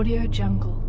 Audio Jungle.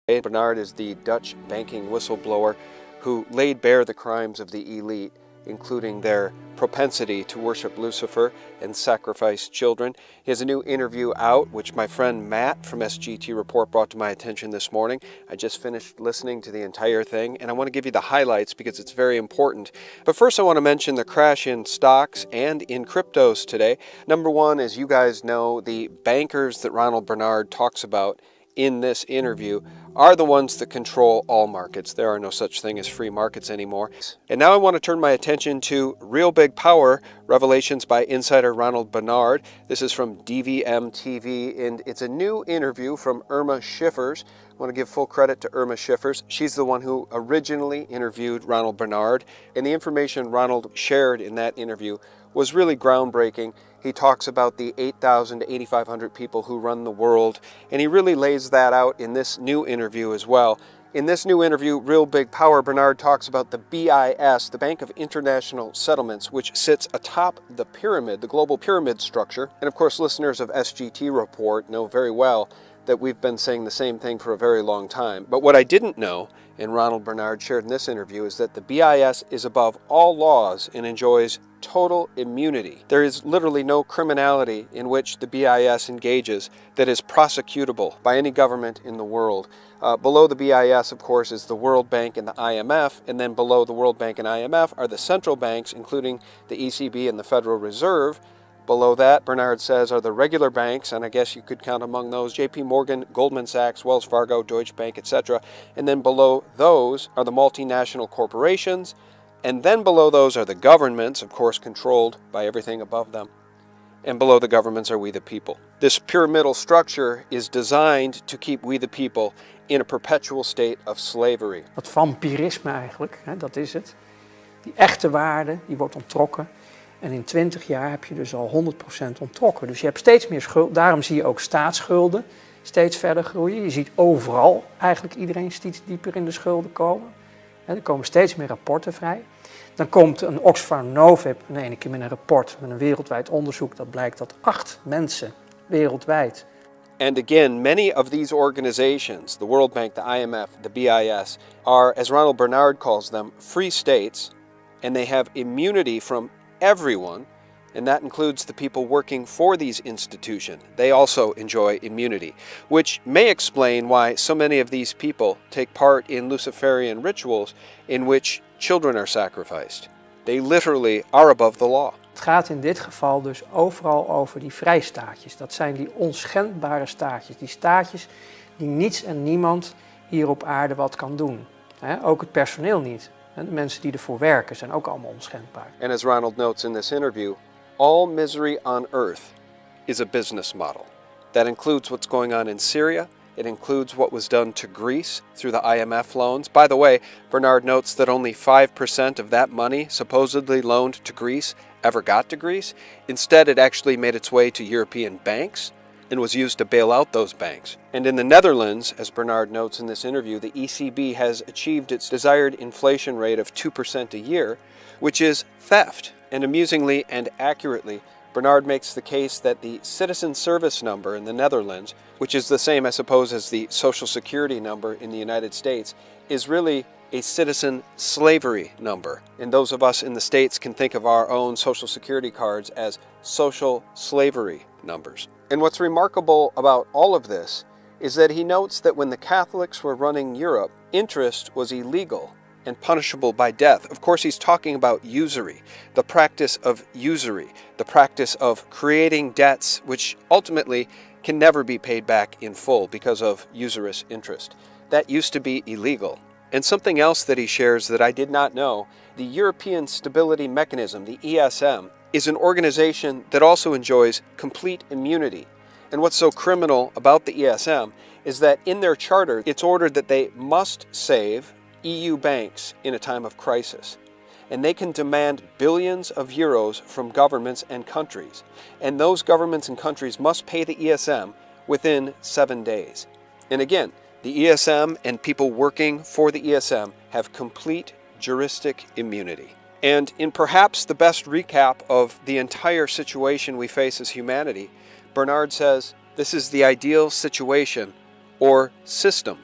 Bernard is the Dutch banking whistleblower who laid bare the crimes of the elite, including their propensity to worship Lucifer and sacrifice children. He has a new interview out, which my friend Matt from SGT Report brought to my attention this morning. I just finished listening to the entire thing, and I want to give you the highlights because it's very important. But first I want to mention the crash in stocks and in cryptos today. Number one, as you guys know, the bankers that Ronald Bernard talks about in this interview are the ones that control all markets. There are no such thing as free markets anymore. And now I want to turn my attention to Real Big Power, revelations by insider Ronald Bernard. This is from DVM TV, and it's a new interview from Irma Schiffers. I want to give full credit to Irma Schiffers. She's the one who originally interviewed Ronald Bernard, and the information Ronald shared in that interview was really groundbreaking. He talks about the 8,000 to 8,500 people who run the world, and he really lays that out in this new interview as well. In this new interview, Real Big Power, Bernard talks about the BIS, the Bank of International Settlements, which sits atop the pyramid, the global pyramid structure. And of course, listeners of SGT Report know very well that we've been saying the same thing for a very long time. But what I didn't know, and Ronald Bernard shared in this interview, is that the BIS is above all laws and enjoys total immunity. There is literally no criminality in which the BIS engages that is prosecutable by any government in the world. Below the BIS, of course, is the World Bank and the IMF, and then below the World Bank and IMF are the central banks, including the ECB and the Federal Reserve. Below that, Bernard says, are the regular banks, and I guess you could count among those JP Morgan, Goldman Sachs, Wells Fargo, Deutsche Bank, etc. And then below those are the multinational corporations. And then below those are the governments, of course controlled by everything above them. And below the governments are we the people. This pyramidal structure is designed to keep we the people in a perpetual state of slavery. Dat vampirisme eigenlijk, hè, dat is het. Die echte waarde, die wordt onttrokken. En in 20 jaar heb je dus al 100% onttrokken. Dus je hebt steeds meer schuld. Daarom zie je ook staatsschulden steeds verder groeien. Je ziet overal eigenlijk iedereen steeds dieper in de schulden komen. Er komen steeds meer rapporten vrij. Dan komt een Oxfam Novib in ene keer met een rapport, met een wereldwijd onderzoek. Dat blijkt dat 8 mensen wereldwijd. And again, many of these organizations, the World Bank, the IMF, the BIS, are, as Ronald Bernard calls them, free states, and they have immunity from everyone, and that includes the people working for these institutions. They also enjoy immunity, which may explain why so many of these people take part in Luciferian rituals in which children are sacrificed. They literally are above the law. Het gaat in dit geval dus overal over die vrijstaatjes. Dat zijn die onschendbare staatjes. Die staatjes die niets en niemand hier op aarde wat kan doen. Ook het personeel niet. De mensen die ervoor werken zijn ook allemaal onschendbaar. And as Ronald notes in this interview, all misery on earth is a business model. That includes what's going on in Syria. It includes what was done to Greece through the IMF loans. By the way, Bernard notes that only 5% of that money supposedly loaned to Greece ever got to Greece. Instead, it actually made its way to European banks and was used to bail out those banks. And in the Netherlands, as Bernard notes in this interview, the ECB has achieved its desired inflation rate of 2% a year, which is theft. And amusingly and accurately, Bernard makes the case that the citizen service number in the Netherlands, which is the same, I suppose, as the Social Security number in the United States, is really a citizen slavery number. And those of us in the States can think of our own Social Security cards as social slavery numbers. And what's remarkable about all of this is that he notes that when the Catholics were running Europe, interest was illegal and punishable by death. Of course, he's talking about usury, the practice of usury, the practice of creating debts which ultimately can never be paid back in full because of usurious interest. That used to be illegal. And something else that he shares that I did not know, the European Stability Mechanism, the ESM, is an organization that also enjoys complete immunity. And what's so criminal about the ESM is that in their charter, it's ordered that they must save EU banks in a time of crisis. And they can demand billions of euros from governments and countries. And those governments and countries must pay the ESM within 7 days. And again, the ESM and people working for the ESM have complete juristic immunity. And in perhaps the best recap of the entire situation we face as humanity, Bernard says this is the ideal situation or system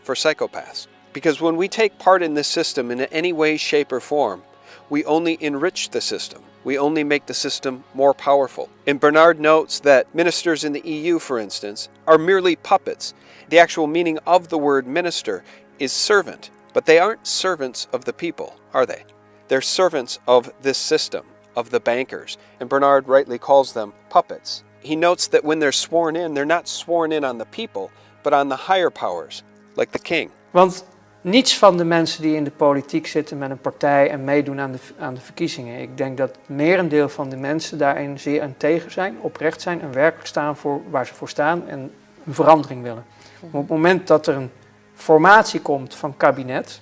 for psychopaths. Because when we take part in this system in any way, shape, or form, we only enrich the system. We only make the system more powerful. And Bernard notes that ministers in the EU, for instance, are merely puppets. The actual meaning of the word minister is servant, but they aren't servants of the people, are they? They're servants of this system, of the bankers, and Bernard rightly calls them puppets. He notes that when they're sworn in, they're not sworn in on the people, but on the higher powers, like the king. Want niets van de mensen die in de politiek zitten met een partij en meedoen aan de verkiezingen. Ik denk dat het merendeel van de mensen daarin zeer aan tegen zijn, oprecht zijn en werkelijk staan voor waar ze voor staan en een verandering willen. Maar op het moment dat er een formatie komt van kabinet,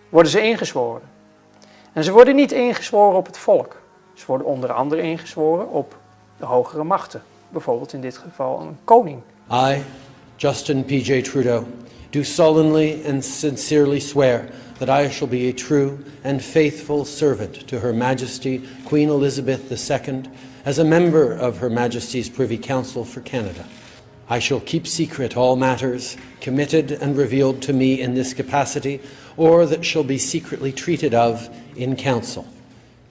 worden ze ingezworen. En ze worden niet ingezworen op het volk. Ze worden onder andere ingezworen op de hogere machten. Bijvoorbeeld in dit geval een koning. I, Justin P.J. Trudeau, do solemnly and sincerely swear that I shall be a true and faithful servant to Her Majesty Queen Elizabeth II as a member of Her Majesty's Privy Council for Canada. I shall keep secret all matters committed and revealed to me in this capacity or that shall be secretly treated of in council.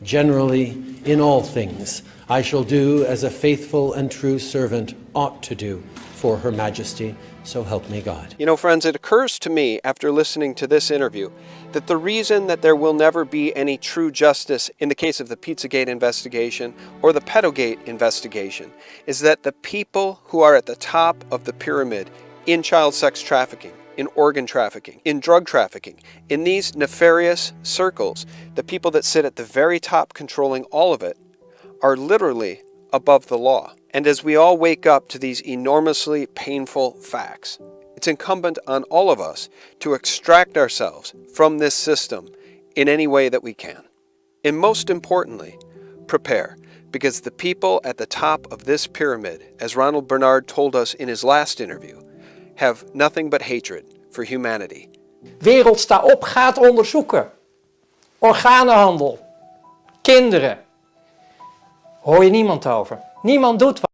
Generally, in all things, I shall do as a faithful and true servant ought to do for Her Majesty, so help me God. You know, friends, it occurs to me after listening to this interview that the reason that there will never be any true justice in the case of the Pizzagate investigation or the Pedogate investigation is that the people who are at the top of the pyramid in child sex trafficking, in organ trafficking, in drug trafficking, in these nefarious circles, the people that sit at the very top controlling all of it are literally above the law. And as we all wake up to these enormously painful facts, it's incumbent on all of us to extract ourselves from this system in any way that we can. And most importantly, prepare, because the people at the top of this pyramid, as Ronald Bernard told us in his last interview, have nothing but hatred for humanity. Wereld, sta op, gaat onderzoeken. Organenhandel. Kinderen. Hoor je niemand over. Niemand doet wat.